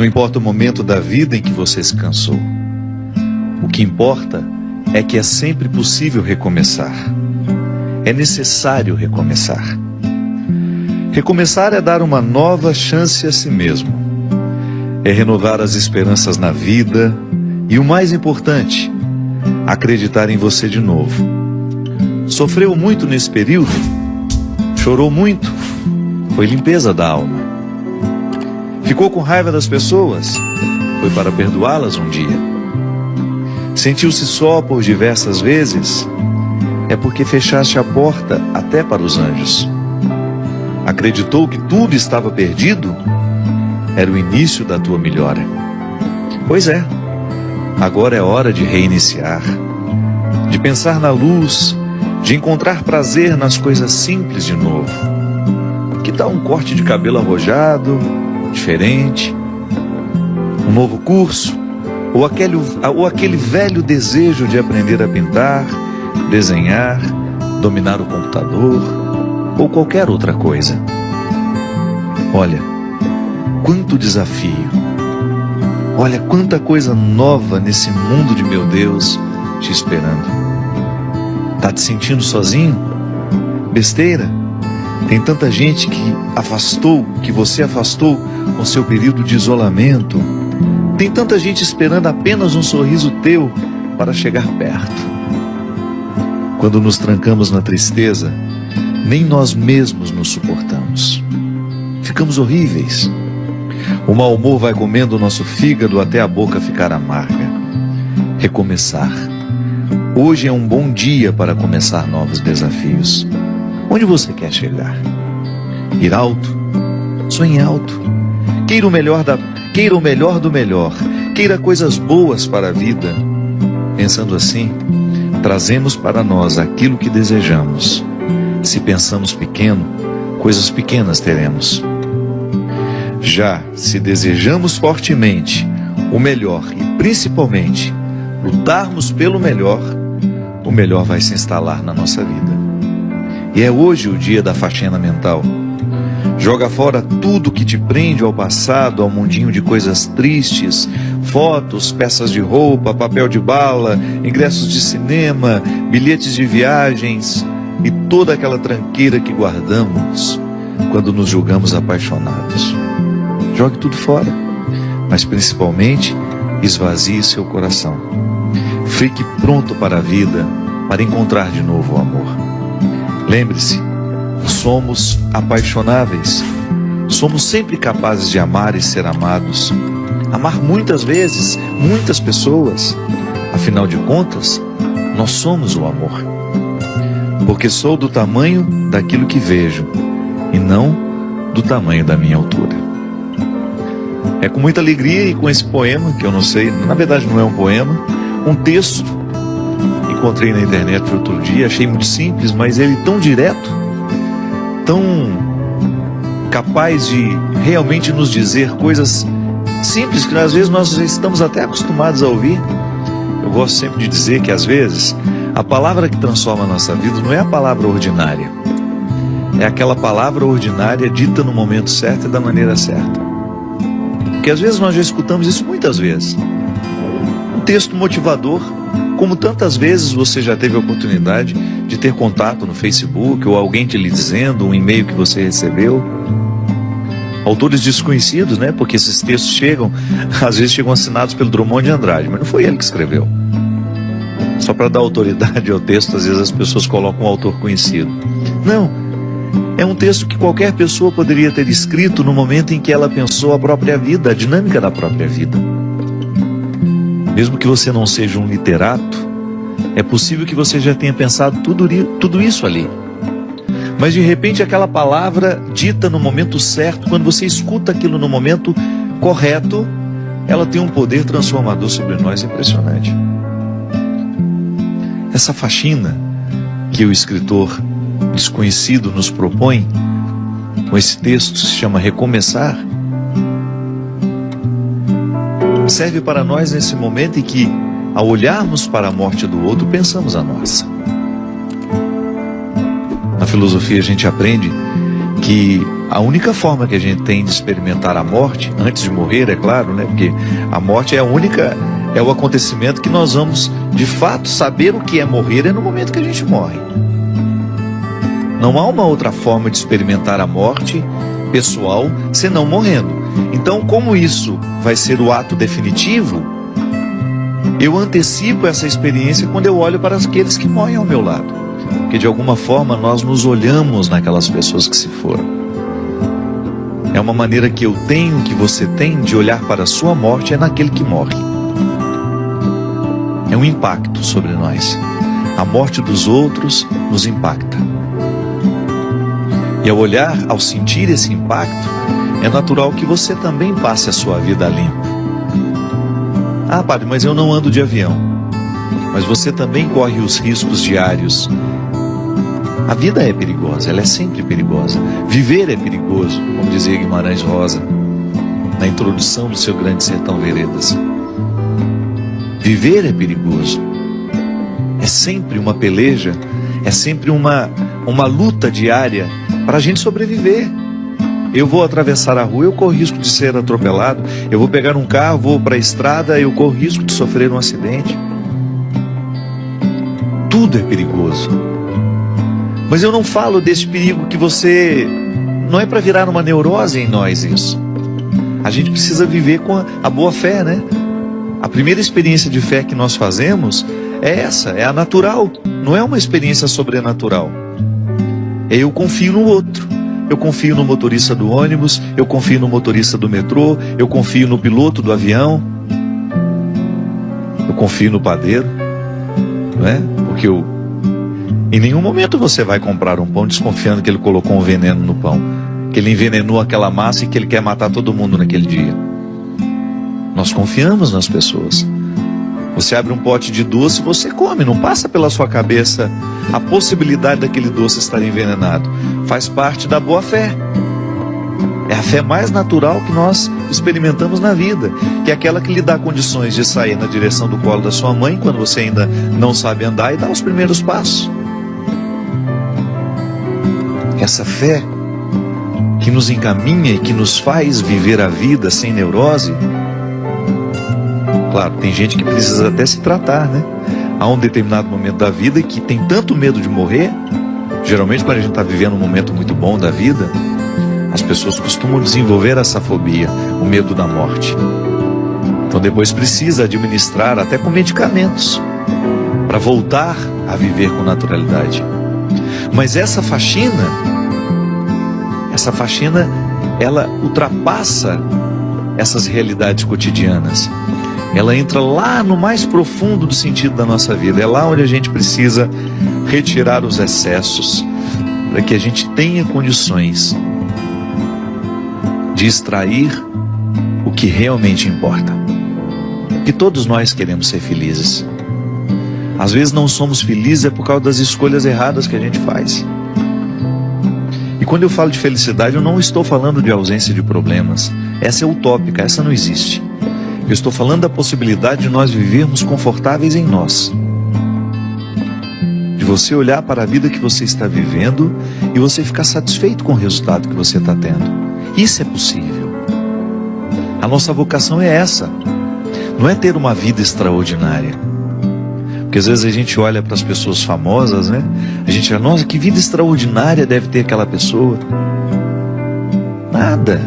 Não importa o momento da vida em que você se cansou. O que importa é que é sempre possível recomeçar. É necessário recomeçar. Recomeçar é dar uma nova chance a si mesmo. É renovar as esperanças na vida e, o mais importante, acreditar em você de novo. Sofreu muito nesse período? Chorou muito? Foi limpeza da alma. Ficou com raiva das pessoas? Foi para perdoá-las um dia. Sentiu-se só por diversas vezes? É porque fechaste a porta até para os anjos. Acreditou que tudo estava perdido? Era o início da tua melhora. Pois é, agora é hora de reiniciar, de pensar na luz, de encontrar prazer nas coisas simples de novo. Que tal um corte de cabelo arrojado, diferente? Um novo curso? Ou aquele velho desejo de aprender a pintar, desenhar, dominar o computador, ou qualquer outra coisa. Olha, quanto desafio. Olha quanta coisa nova nesse mundo de meu Deus te esperando. Tá te sentindo sozinho? Besteira? Tem tanta gente que você afastou com seu período de isolamento. Tem tanta gente esperando apenas um sorriso teu para chegar perto. Quando nos trancamos na tristeza, nem nós mesmos nos suportamos. Ficamos horríveis. O mau humor vai comendo o nosso fígado até a boca ficar amarga. Recomeçar. Hoje é um bom dia para começar novos desafios. Onde você quer chegar? Ir alto? Sonhe alto. Queira o melhor do melhor. Queira coisas boas para a vida. Pensando assim, trazemos para nós aquilo que desejamos. Se pensamos pequeno, coisas pequenas teremos. Já se desejamos fortemente o melhor e principalmente lutarmos pelo melhor, o melhor vai se instalar na nossa vida. E é hoje o dia da faxina mental. Joga fora tudo que te prende ao passado, ao mundinho de coisas tristes, fotos, peças de roupa, papel de bala, ingressos de cinema, bilhetes de viagens e toda aquela tranqueira que guardamos quando nos julgamos apaixonados. Jogue tudo fora, mas principalmente esvazie seu coração. Fique pronto para a vida, para encontrar de novo o amor. Lembre-se, somos apaixonáveis. Somos sempre capazes de amar e ser amados. Amar muitas vezes, muitas pessoas. Afinal de contas, nós somos o amor. Porque sou do tamanho daquilo que vejo e não do tamanho da minha altura. É com muita alegria e com esse poema, que eu não sei, na verdade não é um poema, um texto, encontrei na internet outro dia, achei muito simples, mas ele tão direto, tão capaz de realmente nos dizer coisas simples que às vezes nós já estamos até acostumados a ouvir. Eu gosto sempre de dizer que às vezes a palavra que transforma a nossa vida não é a palavra ordinária, é aquela palavra ordinária dita no momento certo e da maneira certa. Porque às vezes nós já escutamos isso muitas vezes. Um texto motivador, como tantas vezes você já teve a oportunidade de ter contato no Facebook, ou alguém te lhe dizendo, um e-mail que você recebeu. Autores desconhecidos, né? Porque esses textos às vezes chegam assinados pelo Drummond de Andrade, mas não foi ele que escreveu. Só para dar autoridade ao texto, às vezes as pessoas colocam um autor conhecido. Não. É um texto que qualquer pessoa poderia ter escrito no momento em que ela pensou a própria vida, a dinâmica da própria vida. Mesmo que você não seja um literato, é possível que você já tenha pensado tudo isso ali. Mas de repente aquela palavra dita no momento certo, quando você escuta aquilo no momento correto, ela tem um poder transformador sobre nós impressionante. Essa faxina que o escritor desconhecido nos propõe, com esse texto se chama Recomeçar, serve para nós nesse momento em que, ao olharmos para a morte do outro, pensamos a nossa. Na filosofia a gente aprende que a única forma que a gente tem de experimentar a morte, antes de morrer, é claro, né? Porque a morte é o acontecimento que nós vamos, de fato, saber o que é morrer é no momento que a gente morre. Não há uma outra forma de experimentar a morte pessoal senão morrendo. Então, como isso vai ser o ato definitivo, eu antecipo essa experiência quando eu olho para aqueles que morrem ao meu lado. Porque de alguma forma nós nos olhamos naquelas pessoas que se foram. É uma maneira que eu tenho, que você tem, de olhar para a sua morte, é naquele que morre. É um impacto sobre nós. A morte dos outros nos impacta. E ao olhar, ao sentir esse impacto, é natural que você também passe a sua vida limpo. Ah, padre, mas eu não ando de avião. Mas você também corre os riscos diários. A vida é perigosa, ela é sempre perigosa. Viver é perigoso, como dizia Guimarães Rosa, na introdução do seu Grande Sertão Veredas. Viver é perigoso. É sempre uma peleja, é sempre uma luta diária para a gente sobreviver. Eu vou atravessar a rua, eu corro risco de ser atropelado. Eu vou pegar um carro, vou para a estrada, eu corro risco de sofrer um acidente. Tudo é perigoso. Mas eu não falo desse perigo que você... Não é para virar uma neurose em nós isso. A gente precisa viver com a boa fé, né? A primeira experiência de fé que nós fazemos é essa, é a natural. Não é uma experiência sobrenatural. Eu confio no outro. Eu confio no motorista do ônibus, eu confio no motorista do metrô, eu confio no piloto do avião, eu confio no padeiro, não é? Porque em nenhum momento você vai comprar um pão desconfiando que ele colocou um veneno no pão, que ele envenenou aquela massa e que ele quer matar todo mundo naquele dia. Nós confiamos nas pessoas. Você abre um pote de doce, você come, não passa pela sua cabeça a possibilidade daquele doce estar envenenado. Faz parte da boa fé. É a fé mais natural que nós experimentamos na vida, que é aquela que lhe dá condições de sair na direção do colo da sua mãe quando você ainda não sabe andar e dar os primeiros passos. Essa fé que nos encaminha e que nos faz viver a vida sem neurose. Claro, tem gente que precisa até se tratar, né? Há um determinado momento da vida que tem tanto medo de morrer. Geralmente quando a gente está vivendo um momento muito bom da vida, as pessoas costumam desenvolver essa fobia, o medo da morte. Então depois precisa administrar até com medicamentos para voltar a viver com naturalidade. Mas essa faxina, ela ultrapassa essas realidades cotidianas. Ela entra lá no mais profundo do sentido da nossa vida. É lá onde a gente precisa retirar os excessos, para que a gente tenha condições de extrair o que realmente importa. Que todos nós queremos ser felizes. Às vezes não somos felizes é por causa das escolhas erradas que a gente faz. E quando eu falo de felicidade, eu não estou falando de ausência de problemas. Essa é utópica, essa não existe. Eu estou falando da possibilidade de nós vivermos confortáveis em nós. De você olhar para a vida que você está vivendo e você ficar satisfeito com o resultado que você está tendo. Isso é possível. A nossa vocação é essa. Não é ter uma vida extraordinária. Porque às vezes a gente olha para as pessoas famosas, né? A gente fala, nossa, que vida extraordinária deve ter aquela pessoa. Nada.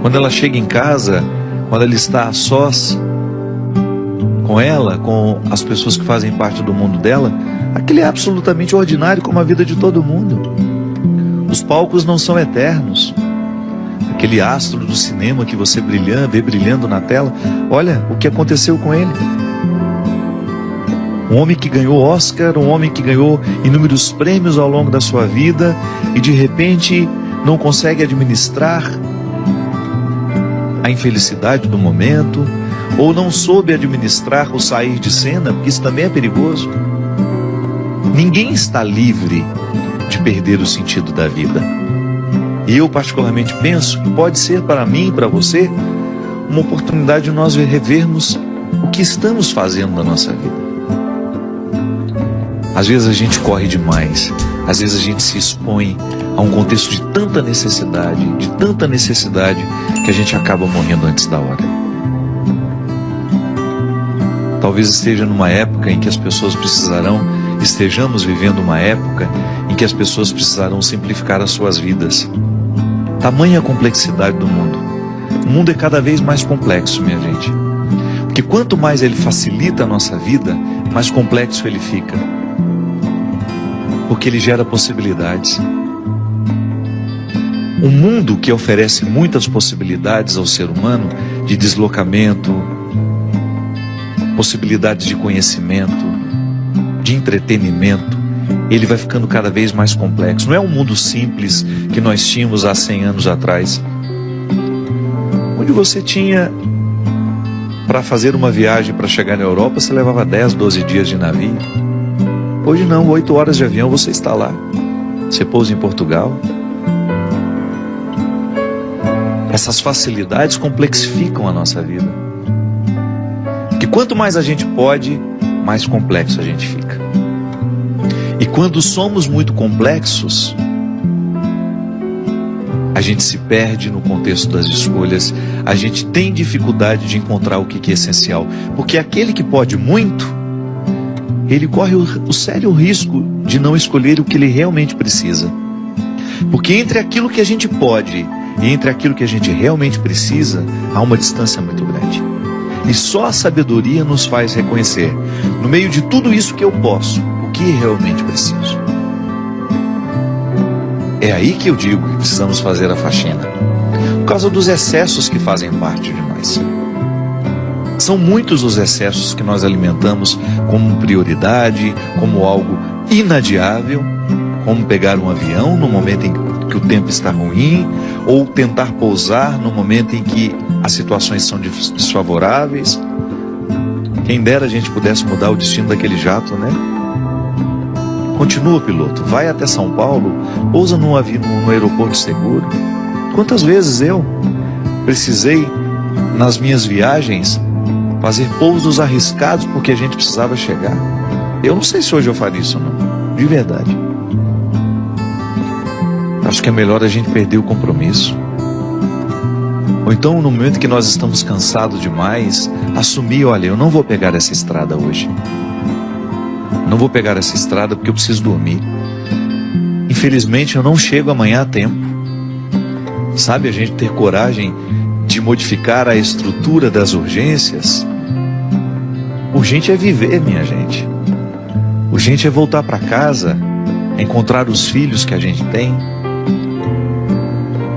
Quando ela chega em casa, quando ela está a sós com ela, com as pessoas que fazem parte do mundo dela, aquilo é absolutamente ordinário como a vida de todo mundo. Os palcos não são eternos. Aquele astro do cinema que você vê brilhando na tela, olha o que aconteceu com ele. Um homem que ganhou Oscar, um homem que ganhou inúmeros prêmios ao longo da sua vida e de repente não consegue administrar a infelicidade do momento, ou não soube administrar o sair de cena, porque isso também é perigoso. Ninguém está livre de perder o sentido da vida. E eu particularmente penso que pode ser para mim e para você uma oportunidade de nós revermos o que estamos fazendo na nossa vida. Às vezes a gente corre demais, Às vezes a gente se expõe a um contexto de tanta necessidade, que a gente acaba morrendo antes da hora. Talvez esteja numa época em que as pessoas estejamos vivendo uma época em que as pessoas precisarão simplificar as suas vidas. Tamanha a complexidade do mundo. O mundo é cada vez mais complexo, minha gente. Porque quanto mais ele facilita a nossa vida, mais complexo ele fica. Porque ele gera possibilidades. Um mundo que oferece muitas possibilidades ao ser humano de deslocamento, possibilidades de conhecimento, de entretenimento, ele vai ficando cada vez mais complexo. Não é um mundo simples que nós tínhamos há 100 anos atrás, onde você tinha, para fazer uma viagem para chegar na Europa, você levava 10, 12 dias de navio. Hoje não, 8 horas de avião você está lá. Você pousa em Portugal. Essas facilidades complexificam a nossa vida. Que quanto mais a gente pode, mais complexo a gente fica. E quando somos muito complexos, a gente se perde no contexto das escolhas, a gente tem dificuldade de encontrar o que é essencial. Porque aquele que pode muito, ele corre o sério risco de não escolher o que ele realmente precisa. Porque entre aquilo que a gente pode e entre aquilo que a gente realmente precisa, há uma distância muito grande. E só a sabedoria nos faz reconhecer, no meio de tudo isso que eu posso, o que realmente preciso. É aí que eu digo que precisamos fazer a faxina, por causa dos excessos que fazem parte de nós. São muitos os excessos que nós alimentamos como prioridade, como algo inadiável, como pegar um avião no momento em que o tempo está ruim, ou tentar pousar no momento em que as situações são desfavoráveis. Quem dera a gente pudesse mudar o destino daquele jato, né? Continua, piloto, vai até São Paulo, pousa no aeroporto seguro. Quantas vezes eu precisei, nas minhas viagens, fazer pousos arriscados porque a gente precisava chegar? Eu não sei se hoje eu faria isso não, de verdade. Acho que é melhor a gente perder o compromisso. Ou então, no momento que nós estamos cansados demais, assumir, olha, eu não vou pegar essa estrada hoje. Não vou pegar essa estrada porque eu preciso dormir. Infelizmente, eu não chego amanhã a tempo. Sabe, a gente ter coragem de modificar a estrutura das urgências. Urgente é viver, minha gente. Urgente é voltar para casa, encontrar os filhos que a gente tem.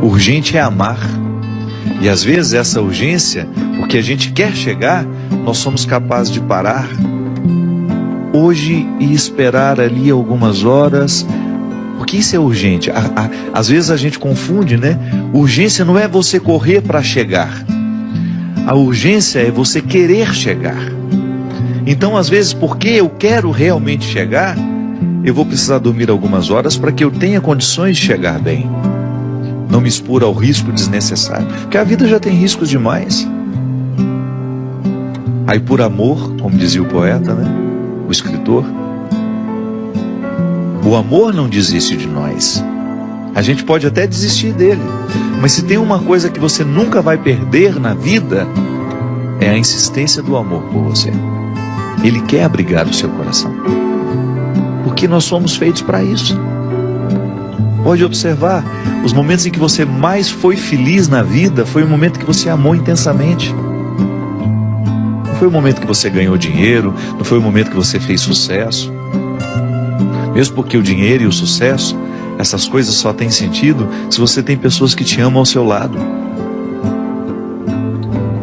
Urgente é amar. E às vezes essa urgência, porque a gente quer chegar, nós somos capazes de parar hoje e esperar ali algumas horas, porque isso é urgente. Às vezes a gente confunde, né? Urgência não é você correr para chegar. A urgência é você querer chegar. Então, às vezes, porque eu quero realmente chegar, eu vou precisar dormir algumas horas para que eu tenha condições de chegar bem. Não me expor ao risco desnecessário, porque a vida já tem riscos demais. Aí por amor, como dizia o poeta, né? O escritor, o amor não desiste de nós. A gente pode até desistir dele, mas se tem uma coisa que você nunca vai perder na vida, é a insistência do amor por você. Ele quer abrigar o seu coração, porque nós somos feitos para isso. Pode observar, os momentos em que você mais foi feliz na vida foi o momento que você amou intensamente. Não foi o momento que você ganhou dinheiro, não foi o momento que você fez sucesso. Mesmo porque o dinheiro e o sucesso, essas coisas só têm sentido se você tem pessoas que te amam ao seu lado.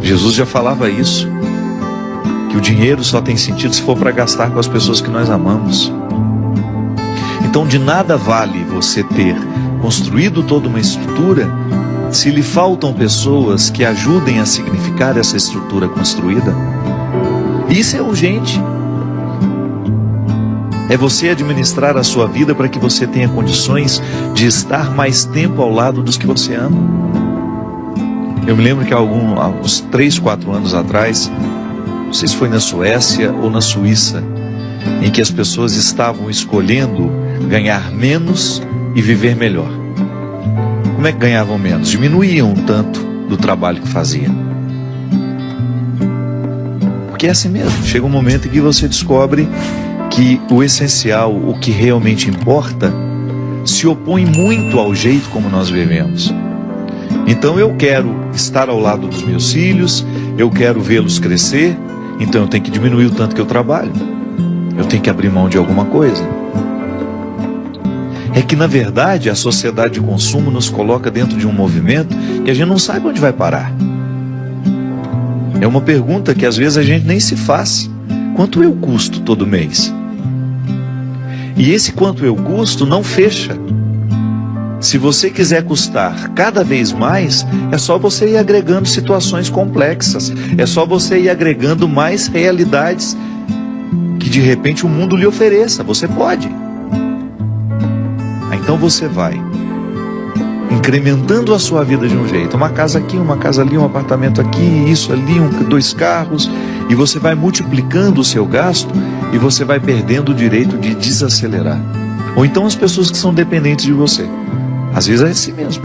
Jesus já falava isso, que o dinheiro só tem sentido se for para gastar com as pessoas que nós amamos. Então de nada vale você ter construído toda uma estrutura se lhe faltam pessoas que ajudem a significar essa estrutura construída. Isso é urgente. É você administrar a sua vida para que você tenha condições de estar mais tempo ao lado dos que você ama. Eu me lembro que há uns 3, 4 anos atrás, não sei se foi na Suécia ou na Suíça, em que as pessoas estavam escolhendo ganhar menos e viver melhor. Como é que ganhavam menos? Diminuíam um tanto do trabalho que faziam. Porque é assim mesmo. Chega um momento em que você descobre que o essencial, o que realmente importa, se opõe muito ao jeito como nós vivemos. Então eu quero estar ao lado dos meus filhos, eu quero vê-los crescer, então eu tenho que diminuir o tanto que eu trabalho. Eu tenho que abrir mão de alguma coisa. É que na verdade a sociedade de consumo nos coloca dentro de um movimento que a gente não sabe onde vai parar. É uma pergunta que às vezes a gente nem se faz. Quanto eu custo todo mês? E esse quanto eu custo não fecha. Se você quiser custar cada vez mais, é só você ir agregando situações complexas. É só você ir agregando mais realidades que de repente o mundo lhe ofereça. Você pode. Então você vai incrementando a sua vida de um jeito. Uma casa aqui, uma casa ali, um apartamento aqui, isso ali, 2 carros. E você vai multiplicando o seu gasto e você vai perdendo o direito de desacelerar. Ou então as pessoas que são dependentes de você. Às vezes é assim mesmo.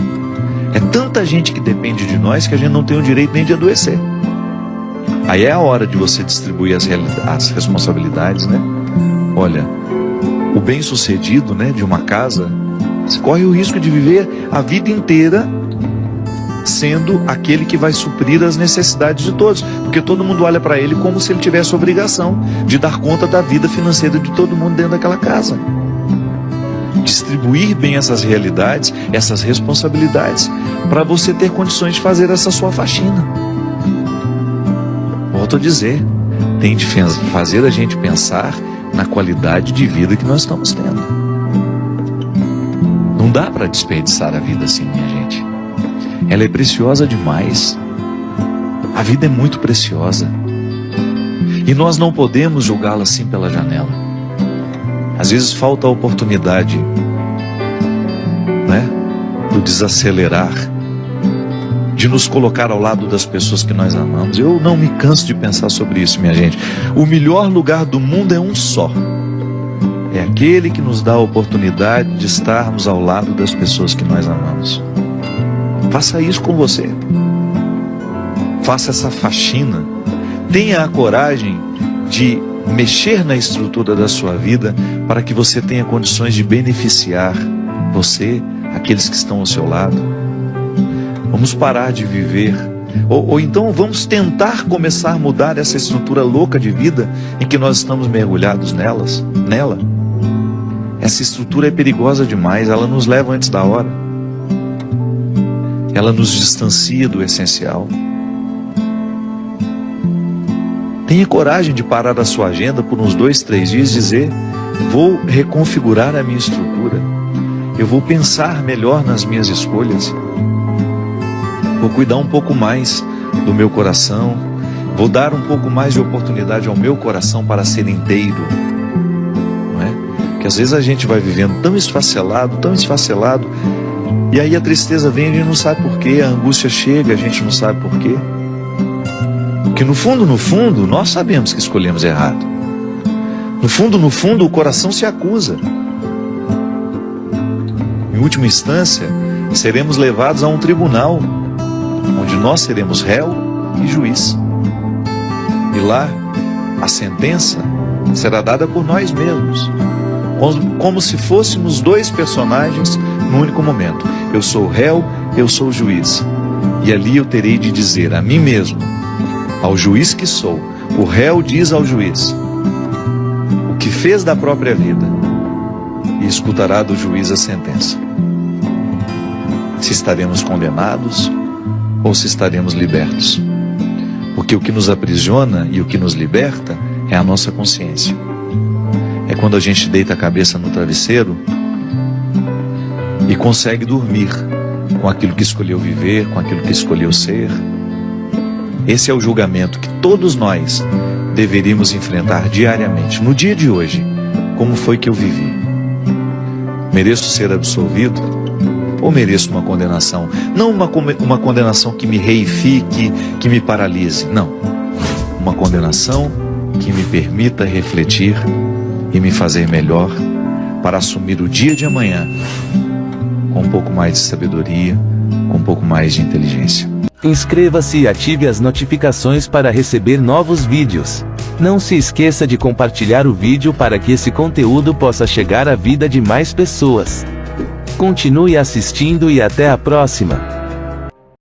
É tanta gente que depende de nós que a gente não tem o direito nem de adoecer. Aí é a hora de você distribuir as responsabilidades, né? Olha, o bem-sucedido, né, de uma casa, você corre o risco de viver a vida inteira sendo aquele que vai suprir as necessidades de todos, porque todo mundo olha para ele como se ele tivesse a obrigação de dar conta da vida financeira de todo mundo dentro daquela casa. Distribuir bem essas realidades, essas responsabilidades, para você ter condições de fazer essa sua faxina. Volto a dizer, tem de fazer a gente pensar na qualidade de vida que nós estamos tendo. Não dá para desperdiçar a vida assim, minha gente. Ela é preciosa demais. A vida é muito preciosa. E nós não podemos julgá-la assim pela janela. Às vezes falta a oportunidade, né, do desacelerar, de nos colocar ao lado das pessoas que nós amamos. Eu não me canso de pensar sobre isso, minha gente. O melhor lugar do mundo é um só. É aquele que nos dá a oportunidade de estarmos ao lado das pessoas que nós amamos. Faça isso com você. Faça essa faxina. Tenha a coragem de mexer na estrutura da sua vida para que você tenha condições de beneficiar você, aqueles que estão ao seu lado. Vamos parar de viver, ou então vamos tentar começar a mudar essa estrutura louca de vida em que nós estamos mergulhados nela. Essa estrutura é perigosa demais, ela nos leva antes da hora. Ela nos distancia do essencial. Tenha coragem de parar a sua agenda por uns 2, 3 dias e dizer: vou reconfigurar a minha estrutura. Eu vou pensar melhor nas minhas escolhas. Vou cuidar um pouco mais do meu coração. Vou dar um pouco mais de oportunidade ao meu coração para ser inteiro. Não é? Porque às vezes a gente vai vivendo tão esfacelado, e aí a tristeza vem e a gente não sabe porquê, a angústia chega, a gente não sabe porquê. Porque no fundo, nós sabemos que escolhemos errado. No fundo, o coração se acusa. Em última instância, seremos levados a um tribunal, onde nós seremos réu e juiz. E lá, a sentença será dada por nós mesmos, como se fôssemos 2 personagens no único momento. Eu sou o réu, eu sou o juiz. E ali eu terei de dizer a mim mesmo, ao juiz que sou, o réu diz ao juiz o que fez da própria vida e escutará do juiz a sentença. Se estaremos condenados ou se estaremos libertos. Porque o que nos aprisiona e o que nos liberta é a nossa consciência. É quando a gente deita a cabeça no travesseiro e consegue dormir com aquilo que escolheu viver, com aquilo que escolheu ser. Esse é o julgamento que todos nós deveríamos enfrentar diariamente. No dia de hoje, como foi que eu vivi? Mereço ser absolvido? Ou mereço uma condenação? Não uma condenação que me reifique, que me paralise. Não. Uma condenação que me permita refletir e me fazer melhor para assumir o dia de amanhã com um pouco mais de sabedoria, com um pouco mais de inteligência. Inscreva-se e ative as notificações para receber novos vídeos. Não se esqueça de compartilhar o vídeo para que esse conteúdo possa chegar à vida de mais pessoas. Continue assistindo e até a próxima!